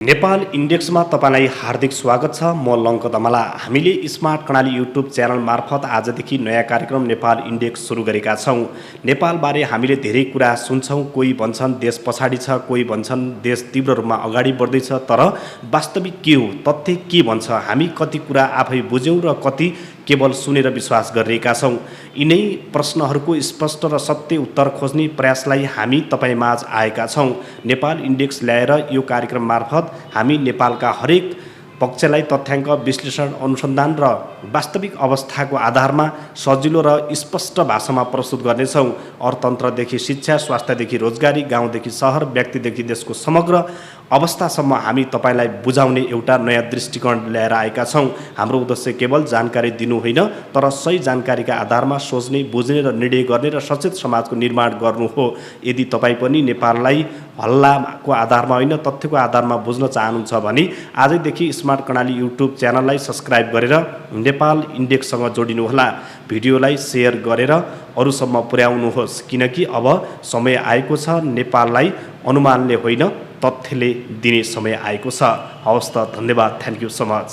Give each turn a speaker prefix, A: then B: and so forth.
A: नेपाल इन्डेक्समा तपाईँलाई हार्दिक स्वागत छ। म लङ्क दमला। हामीले स्मार्ट कर्णाली युट्युब च्यानल मार्फत आजदेखि नयाँ कार्यक्रम नेपाल इन्डेक्स सुरु गरेका छौँ। नेपालबारे हामीले धेरै कुरा सुन्छौँ। कोही भन्छन् देश पछाडि छ, कोही भन्छन् देश तीव्र रूपमा अगाडि बढ्दैछ। तर वास्तविक के हो, तथ्य के भन्छ, हामी कति कुरा आफै बुझ्यौँ र कति केवल सुनेर विश्वास गरिरहेका छौँ। यिनै प्रश्नहरूको स्पष्ट र सत्य उत्तर खोज्ने प्रयासलाई हामी तपाईँमाझ आएका छौँ। नेपाल इन्डेक्स ल्याएर यो कार्यक्रम मार्फत हामी नेपालका हरेक पक्षलाई तथ्याङ्क विश्लेषण, अनुसन्धान र वास्तविक अवस्थाको आधारमा सजिलो र स्पष्ट भाषामा प्रस्तुत गर्नेछौँ। अर्थतन्त्रदेखि शिक्षा, स्वास्थ्यदेखि रोजगारी, गाउँदेखि सहर, व्यक्तिदेखि देशको समग्र अवस्थासम्म हामी तपाईँलाई बुझाउने एउटा नयाँ दृष्टिकोण ल्याएर आएका छौँ। हाम्रो उद्देश्य केवल जानकारी दिनु होइन, तर सही जानकारीका आधारमा सोच्ने, बुझ्ने र निर्णय गर्ने र सचेत समाजको निर्माण गर्नु हो। यदि तपाईँ पनि नेपाललाई हल्लाको आधारमा होइन, तथ्यको आधारमा बुझ्न चाहनुहुन्छ भने आजैदेखि स्मार्ट कर्णाली युट्युब च्यानललाई सब्सक्राइब गरेर नेपाल इन्डेक्ससँग जोडिनुहोला। भिडियोलाई सेयर गरेर अरूसम्म पुर्याउनुहोस्, किनकि अब समय आएको छ नेपाललाई अनुमानले होइन तथ्यले दिने समय आएको छ। हवस् त, धन्यवाद। Thank you so much.